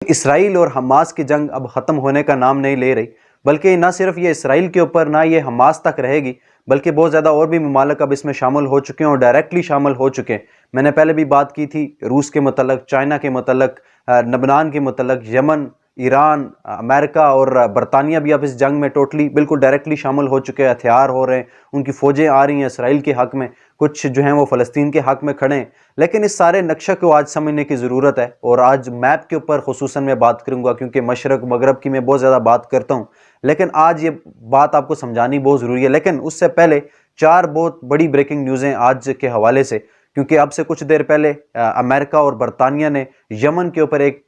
Israel और Hamas की जंग अब ख़त्म होने का नाम नहीं ले रही, बल्कि ना सिर्फ ये इसराइल के ऊपर, ना ये हमास तक रहेगी, बल्कि बहुत ज़्यादा और भी ममालिक अब इसमें शामिल हो चुके हैं और डायरेक्टली शामिल हो चुके हैं। मैंने पहले भी बात की थी रूस के मतलब, चाइना के मतलब, लबनान के मतलब, यमन, ईरान, अमेरिका और बरतानिया भी अब इस जंग में टोटली बिल्कुल डायरेक्टली शामिल हो चुके हैं। हथियार हो रहे हैं, उनकी फ़ौजें आ रही हैं इसराइल के हक़ में, कुछ जो हैं वो फ़लस्तीन के हक़ में खड़े हैं। लेकिन इस सारे नक्शे को आज समझने की ज़रूरत है और आज मैप के ऊपर खुसूसन मैं बात करूंगा, क्योंकि मशरक़ मगरब की मैं बहुत ज़्यादा बात करता हूँ, लेकिन आज ये बात आपको समझानी बहुत ज़रूरी है। लेकिन उससे पहले 4 बहुत बड़ी ब्रेकिंग न्यूज़ें आज के हवाले से, क्योंकि अब से कुछ देर पहले अमेरिका और बरतानिया ने यमन के ऊपर एक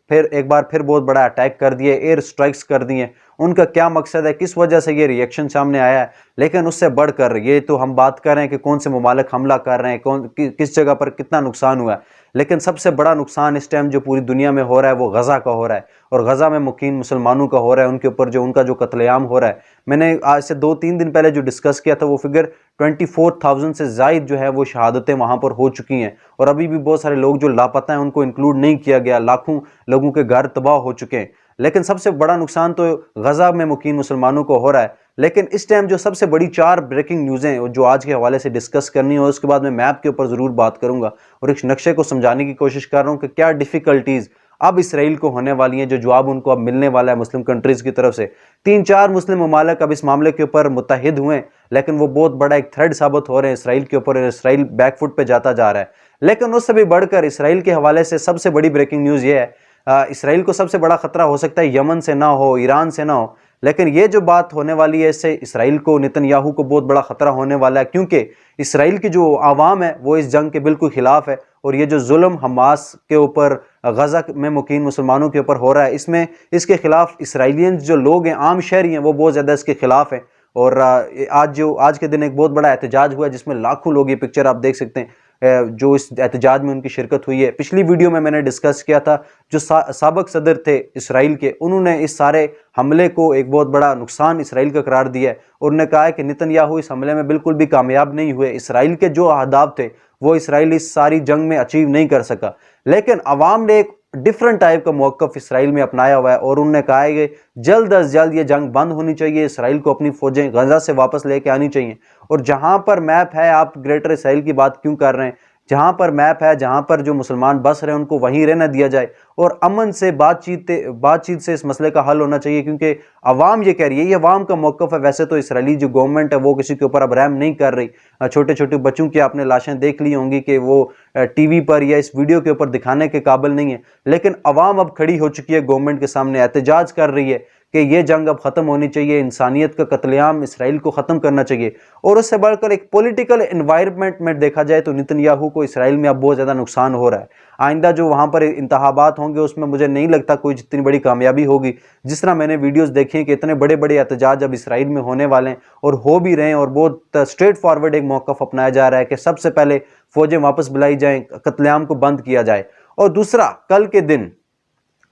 बार फिर बहुत बड़ा अटैक कर दिए, एयर स्ट्राइक्स कर दिए। उनका क्या मकसद है, किस वजह से ये रिएक्शन सामने आया है, लेकिन उससे बढ़कर ये तो हम बात कर रहे हैं कि कौन से ममालिक हमला कर रहे हैं, किस जगह पर कितना नुकसान हुआ है। लेकिन सबसे बड़ा नुकसान इस टाइम जो पूरी दुनिया में हो रहा है वो गज़ा का हो रहा है, और गज़ा में मुकीम मुसलमानों का हो रहा है, उनके ऊपर जो उनका जो कत्लेआम हो रहा है। मैंने आज से 2-3 दिन पहले जो डिस्कस किया था वो फिगर 24,000 से ज़ायद जो है वो शहादतें वहाँ पर हो चुकी हैं, और अभी भी बहुत सारे लोग जो लापता हैं उनको इंक्लूड नहीं किया गया। लाखों लोगों के घर तबाह हो चुके हैं। लेकिन सबसे बड़ा नुकसान तो गज़ा में मुकीम मुसलमानों को हो रहा है। लेकिन इस टाइम जो सबसे बड़ी 4 ब्रेकिंग न्यूज़ें जो आज के हवाले से डिस्कस करनी है, उसके बाद मैं मैप के ऊपर ज़रूर बात करूंगा और इस नक्शे को समझाने की कोशिश कर रहा हूँ कि क्या डिफ़िकल्टीज़ अब इसराइल को होने वाली हैं, जो जवाब उनको अब मिलने वाला है मुस्लिम कंट्रीज़ की तरफ से। 3-4 मुस्लिम ममालिक अब इस मामले के ऊपर मुत्तहिद हुए हैं, लेकिन वो बहुत बड़ा एक थ्रेड साबित हो रहे हैं इसराइल के ऊपर, और इसराइल बैकफुट पे जाता जा रहा है। लेकिन उससे भी बढ़कर इसराइल के हवाले से सबसे बड़ी ब्रेकिंग न्यूज़ ये है, इसराइल को सबसे बड़ा खतरा हो सकता है यमन से ना हो, ईरान से ना हो, लेकिन ये जो बात होने वाली है इससे इसराइल को, नेतन्याहू को बहुत बड़ा खतरा होने वाला है, क्योंकि इसराइल की जो आवाम है वो इस जंग के बिल्कुल खिलाफ है। और ये जो जुल्म हमास के ऊपर, गज़ा में मुकीम मुसलमानों के ऊपर हो रहा है, इसमें इसके खिलाफ इसराइलियंस जो लोग हैं, आम शहरी हैं, वो बहुत ज़्यादा इसके खिलाफ हैं। और आज के दिन एक बहुत बड़ा एहतजाज हुआ है, जिसमें लाखों लोग, ये पिक्चर आप देख सकते हैं, जो इस एहतजाज में उनकी शिरकत हुई है। पिछली वीडियो में मैंने डिस्कस किया था, जो साबिक सदर थे इसराइल के, उन्होंने इस सारे हमले को एक बहुत बड़ा नुकसान इसराइल का करार दिया है, और उन्होंने कहा है कि नेतन्याहू इस हमले में बिल्कुल भी कामयाब नहीं हुए। इसराइल के जो अहदाफ थे वो इसराइल इस सारी जंग में अचीव नहीं कर सका, लेकिन अवाम ने एक डिफरेंट टाइप का मौक़िफ़ इसराइल में अपनाया हुआ है, और उन्होंने कहा है कि जल्द अज जल्द ये जंग बंद होनी चाहिए, इसराइल को अपनी फ़ौजें गज़ा से वापस लेके आनी चाहिए। और जहाँ पर मैप है, आप ग्रेटर इसराइल की बात क्यों कर रहे हैं, जहाँ पर मैप है, जहाँ पर जो मुसलमान बस रहे हैं उनको वहीं रहने दिया जाए, और अमन से बातचीत से इस मसले का हल होना चाहिए, क्योंकि अवाम ये कह रही है, ये अवाम का मौक़िफ़ है। वैसे तो इसराइली जो गवर्नमेंट है वो किसी के ऊपर अब रहम नहीं कर रही। छोटे छोटे बच्चों की आपने लाशें देख ली होंगी कि वो टीवी पर या इस वीडियो के ऊपर दिखाने के काबिल नहीं है, लेकिन अवाम अब खड़ी हो चुकी है गवर्नमेंट के सामने, एहतजाज कर रही है कि ये जंग अब ख़त्म होनी चाहिए, इंसानियत का कत्लेआम इसराइल को ख़त्म करना चाहिए। और उससे बढ़कर एक पॉलिटिकल एनवायरनमेंट में देखा जाए तो नेतन्याहू को इसराइल में अब बहुत ज़्यादा नुकसान हो रहा है। आइंदा जो वहाँ पर इंतखाबात होंगे उसमें मुझे नहीं लगता कोई जितनी बड़ी कामयाबी होगी। जिस तरह मैंने वीडियोज़ देखी हैं कि इतने बड़े बड़े एहतजाज अब इसराइल में होने वाले हैं और हो भी रहे हैं, और बहुत स्ट्रेट फॉरवर्ड एक मौक़िफ़ अपनाया जा रहा है कि सबसे पहले फ़ौजें वापस बुलाई जाएँ, कत्लेआम को बंद किया जाए। और दूसरा, कल के दिन,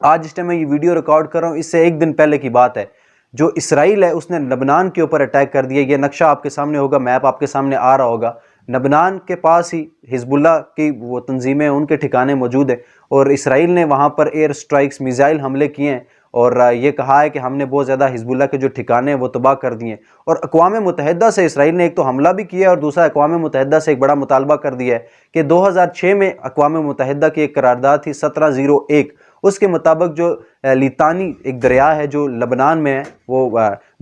आज इस टाइम मैं ये वीडियो रिकॉर्ड कर रहा हूँ, इससे एक दिन पहले की बात है, जो इसराइल है उसने लबनान के ऊपर अटैक कर दिया। ये नक्शा आपके सामने होगा, मैप आपके सामने आ रहा होगा। लबनान के पास ही हिजबुल्लाह की वो तंजीमें, उनके ठिकाने मौजूद है, और इसराइल ने वहाँ पर एयर स्ट्राइक्स, मिसाइल हमले किए हैं, और ये कहा है कि हमने बहुत ज़्यादा हिजबुल्लाह के जो ठिकाने हैं वो तबाह कर दिए। और अक़वाम मुत्तहिदा से इसराइल ने एक तो हमला भी किया, और दूसरा अक़वाम मुत्तहिदा से एक बड़ा मुतालबा कर दिया है कि 2006 में अक़वाम मुत्तहिदा की एक करारदाद थी 1701, उसके मुताबिक जो लितानी एक दरिया है जो लबनान में है, वो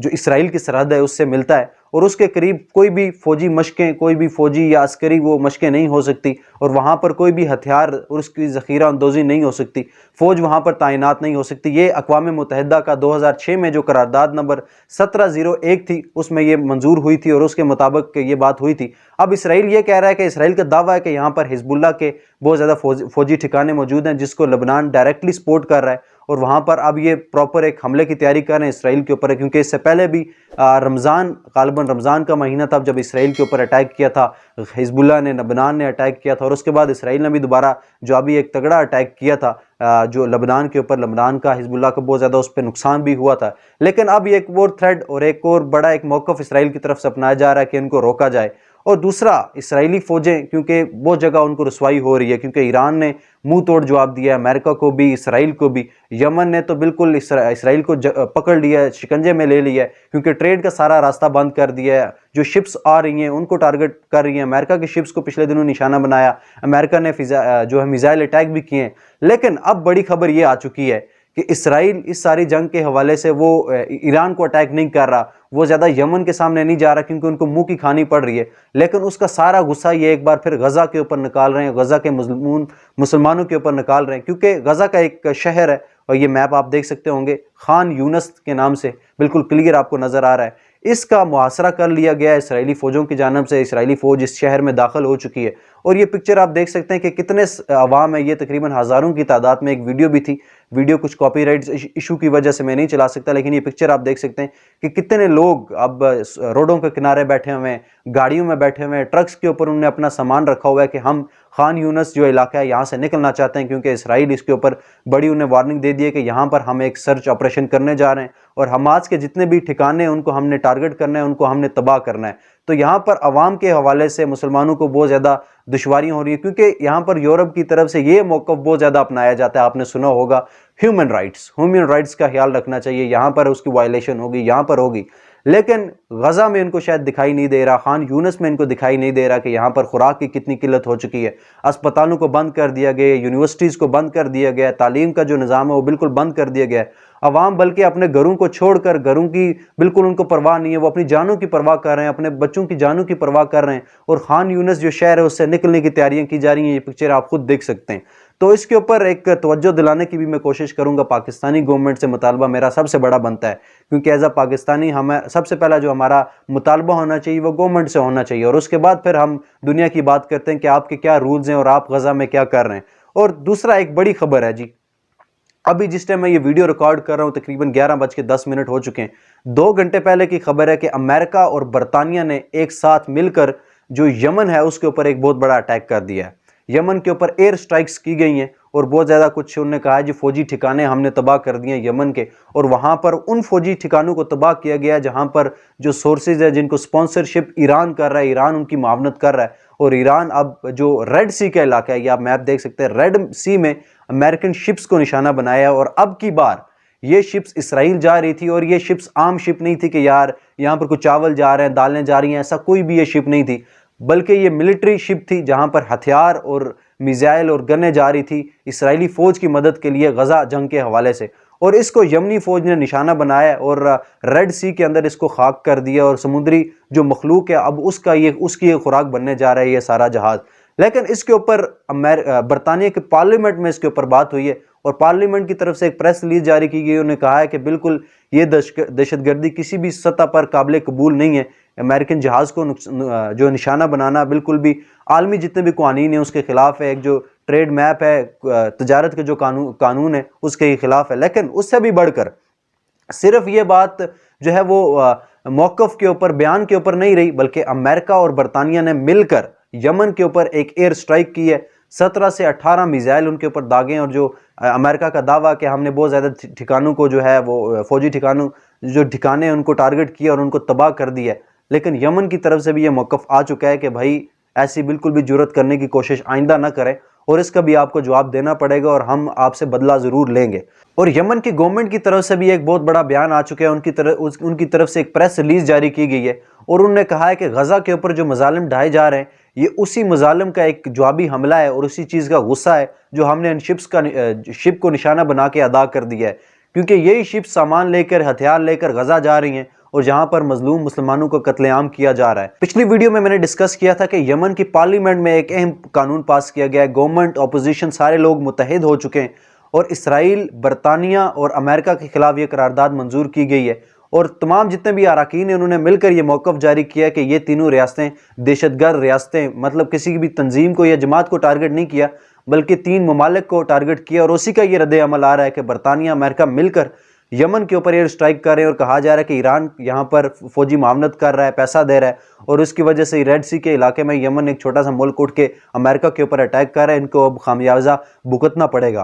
जो इसराइल की सरहद है उससे मिलता है, और उसके करीब कोई भी फ़ौजी मशकें, कोई भी फ़ौजी या अस्करी वो मशकें नहीं हो सकती, और वहाँ पर कोई भी हथियार और उसकी ज़ख़ीरा अंदोज़ी नहीं हो सकती, फ़ौज वहाँ पर तैनात नहीं हो सकती। ये अक़वाम मुत्तहिदा का 2006 में जो करारदाद नंबर 1701 थी उसमें ये मंजूर हुई थी, और उसके मुताबिक ये बात हुई थी। अब इसराइल ये कह रहा है कि इसराइल का दावा है कि यहाँ पर हिजबुल्लाह के बहुत ज़्यादा फ़ौजी ठिकाने मौजूद हैं, जिसको लबनान डायरेक्टली सपोर्ट कर रहा है, और वहाँ पर अब ये प्रॉपर एक हमले की तैयारी कर रहे हैं इसराइल के ऊपर। क्योंकि इससे पहले भी गालिबन रमज़ान का महीना था जब इसराइल के ऊपर अटैक किया था हिजबुल्लाह ने, लबनान ने अटैक किया था, और उसके बाद इसराइल ने भी दोबारा जो अभी एक तगड़ा अटैक किया था जो लबनान के ऊपर, लबनान का हिजबुल्लाह को बहुत ज़्यादा उस पर नुकसान भी हुआ था। लेकिन अब एक और थ्रेड और एक और बड़ा एक मौक़िफ़ इसराइल की तरफ से अपनाया जा रहा है कि इनको रोका जाए। और दूसरा इसराइली फ़ौजें, क्योंकि बहुत जगह उनको रुसवाई हो रही है, क्योंकि ईरान ने मुंह तोड़ जवाब दिया अमेरिका को भी, इसराइल को भी। यमन ने तो बिल्कुल इसराइल को पकड़ लिया है, शिकंजे में ले लिया है, क्योंकि ट्रेड का सारा रास्ता बंद कर दिया है। जो शिप्स आ रही हैं उनको टारगेट कर रही हैं। अमेरिका की शिप्स को पिछले दिनों निशाना बनाया, अमेरिका ने जो है मिसाइल अटैक भी किए। लेकिन अब बड़ी खबर ये आ चुकी है कि इसराइल इस सारी जंग के हवाले से वो ईरान को अटैक नहीं कर रहा, वो ज़्यादा यमन के सामने नहीं जा रहा, क्योंकि उनको मुंह की खानी पड़ रही है। लेकिन उसका सारा गुस्सा ये एक बार फिर गज़ा के ऊपर निकाल रहे हैं, गज़ा के मुसलमानों के ऊपर निकाल रहे हैं, क्योंकि गज़ा का एक शहर है, और ये मैप आप देख सकते होंगे, खान यूनस के नाम से बिल्कुल क्लियर आपको नज़र आ रहा है। इसका मुहासरा कर लिया गया है इसराइली फ़ौजों की जानिब से। इसराइली फ़ौज इस शहर में दाखिल हो चुकी है, और ये पिक्चर आप देख सकते हैं कि कितने अवाम है। ये तकरीबन हज़ारों की तादाद में। एक वीडियो भी थी, वीडियो कुछ कॉपीराइट इशू की वजह से मैं नहीं चला सकता, लेकिन ये पिक्चर आप देख सकते हैं कि कितने लोग अब रोडों के किनारे बैठे हुए हैं, गाड़ियों में बैठे हुए हैं, ट्रक्स के ऊपर उन्होंने अपना सामान रखा हुआ है कि हम खान यूनस जो इलाका है यहाँ से निकलना चाहते हैं, क्योंकि इसराइल इसके ऊपर बड़ी उन्हें वार्निंग दे दी है कि यहाँ पर हम एक सर्च ऑपरेशन करने जा रहे हैं, और हमास के जितने भी ठिकाने हैं उनको हमने टारगेट करना है, उनको हमने तबाह करना है। तो यहाँ पर अवाम के हवाले से मुसलमानों को बहुत ज़्यादा दुश्वारियाँ हो रही है, क्योंकि यहाँ पर यूरोप की तरफ से ये मौक़िफ़ बहुत ज़्यादा अपनाया जाता है। आपने सुना होगा ह्यूमन राइट्स का ख्याल रखना चाहिए, यहाँ पर उसकी वायलेशन होगी, यहाँ पर होगी। लेकिन गज़ा में इनको शायद दिखाई नहीं दे रहा, खान यूनस में इनको दिखाई नहीं दे रहा कि यहाँ पर खुराक की कितनी किल्लत हो चुकी है। अस्पतालों को बंद कर दिया गया, यूनिवर्सिटीज़ को बंद कर दिया गया, तालीम का जो निज़ाम है वो बिल्कुल बंद कर दिया गया है। अवाम बल्कि अपने घरों को छोड़कर, घरों की बिल्कुल उनको परवाह नहीं है, वो अपनी जानों की परवाह कर रहे हैं, अपने बच्चों की जानों की परवाह कर रहे हैं, और खान यूनस जो शहर है उससे निकलने की तैयारियां की जा रही हैं। ये पिक्चर आप खुद देख सकते हैं। तो इसके ऊपर एक तवज्जो दिलाने की भी मैं कोशिश करूंगा। पाकिस्तानी गवर्नमेंट से मुतालबा मेरा सबसे बड़ा बनता है, क्योंकि एज अ पाकिस्तानी हमें सबसे पहला जो हमारा मुतालबा होना चाहिए वो गवर्नमेंट से होना चाहिए, और उसके बाद फिर हम दुनिया की बात करते हैं कि आपके क्या रूल्स हैं और आप गज़ा में क्या कर रहे हैं। और दूसरा एक बड़ी खबर है जी, अभी जिस टाइम मैं ये वीडियो रिकॉर्ड कर रहा हूँ तकरीबन 11:10 हो चुके हैं। 2 घंटे पहले की खबर है कि अमेरिका और बरतानिया ने एक साथ मिलकर जो यमन है उसके ऊपर एक बहुत बड़ा अटैक कर दिया है। यमन के ऊपर एयर स्ट्राइक्स की गई हैं, और बहुत ज़्यादा कुछ उन्होंने कहा है जी फौजी ठिकाने हमने तबाह कर दिए हैं यमन के, और वहाँ पर उन फौजी ठिकानों को तबाह किया गया जहाँ पर जो सोर्सेज है, जिनको स्पॉन्सरशिप ईरान कर रहा है, ईरान उनकी मावनत कर रहा है। और ईरान अब जो रेड सी का इलाका है, ये आप मैप देख सकते हैं, रेड सी में अमेरिकन शिप्स को निशाना बनाया, और अब की बार ये शिप्स इसराइल जा रही थी, और ये शिप्स आम शिप नहीं थी कि यार यहाँ पर कुछ चावल जा रहे हैं, दालें जा रही हैं, ऐसा कोई भी ये शिप नहीं थी, बल्कि ये मिलिट्री शिप थी जहाँ पर हथियार और मिसाइल और गन्ने जा रही थी इसराइली फ़ौज की मदद के लिए गज़ा जंग के हवाले से। और इसको यमनी फ़ौज ने निशाना बनाया और रेड सी के अंदर इसको खाक कर दिया, और समुद्री जो मखलूक है अब उसकी एक खुराक बनने जा रहा है ये सारा जहाज़। लेकिन इसके ऊपर बरतानिया के पार्लियामेंट में इसके ऊपर बात हुई है, और पार्लियामेंट की तरफ से एक प्रेस रिलीज जारी की गई। उन्होंने कहा है कि बिल्कुल ये दहशतगर्दी किसी भी सतह पर काबिल कबूल नहीं है। अमेरिकन जहाज़ को जो निशाना बनाना बिल्कुल भी आलमी जितने भी कानून है उसके खिलाफ है। एक जो ट्रेड मैप है, तजारत के जो कानून है उसके खिलाफ है। लेकिन उससे भी बढ़कर सिर्फ ये बात जो है वो मौक़िफ़ के ऊपर, बयान के ऊपर नहीं रही, बल्कि अमेरिका और बरतानिया ने मिलकर यमन के ऊपर एक एयर स्ट्राइक की है। 17 से 18 मिसाइल उनके ऊपर दागे, और जो अमेरिका का दावा कि हमने बहुत ज़्यादा ठिकानों को जो है वो फौजी ठिकाने उनको टारगेट किया और उनको तबाह कर दिया। लेकिन यमन की तरफ से भी ये मौक़िफ़ आ चुका है कि भाई ऐसी बिल्कुल भी जुर्रत करने की कोशिश आइंदा ना करें, और इसका भी आपको जवाब देना पड़ेगा, और हम आपसे बदला ज़रूर लेंगे। और यमन की गवर्नमेंट की तरफ से भी एक बहुत बड़ा बयान आ चुका है। उनकी तरफ से एक प्रेस रिलीज जारी की गई है, और उन्होंने कहा है कि गज़ा के ऊपर जो मज़ालिम ढाए जा रहे हैं ये उसी मज़ालिम का एक जवाबी हमला है, और उसी चीज़ का गुस्सा है जो हमने इन शिप को निशाना बना के अदा कर दिया है। क्योंकि यही शिप सामान लेकर, हथियार लेकर गज़ा जा रही हैं, और जहां पर मजलूम मुसलमानों का कत्लेआम किया जा रहा है। पिछली वीडियो में मैंने डिस्कस किया था कि यमन की पार्लियामेंट में एक अहम कानून पास किया गया है। गवर्नमेंट, ऑपोजिशन सारे लोग मुत्तहिद हो चुके हैं, और इसराइल, बरतानिया और अमेरिका के खिलाफ ये करारदाद मंजूर की गई है। और तमाम जितने भी अराकीन हैं उन्होंने मिलकर ये मौक़िफ़ जारी किया कि ये तीनों रियासतें दहशतगर्द रियासतें, मतलब किसी भी तंजीम को या जमात को टारगेट नहीं किया, बल्कि 3 ममालिक को टारगेट किया। और उसी का ये रद्द अमल आ रहा है कि बरतानिया, अमेरिका मिलकर यमन के ऊपर एयर स्ट्राइक कर रहे हैं, और कहा जा रहा है कि ईरान यहाँ पर फौजी मावनत कर रहा है, पैसा दे रहा है, और उसकी वजह से रेड सी के इलाके में यमन एक छोटा सा मुल्क उठ के अमेरिका के ऊपर अटैक कर रहा है। इनको अब खामियाजा भुगतना पड़ेगा।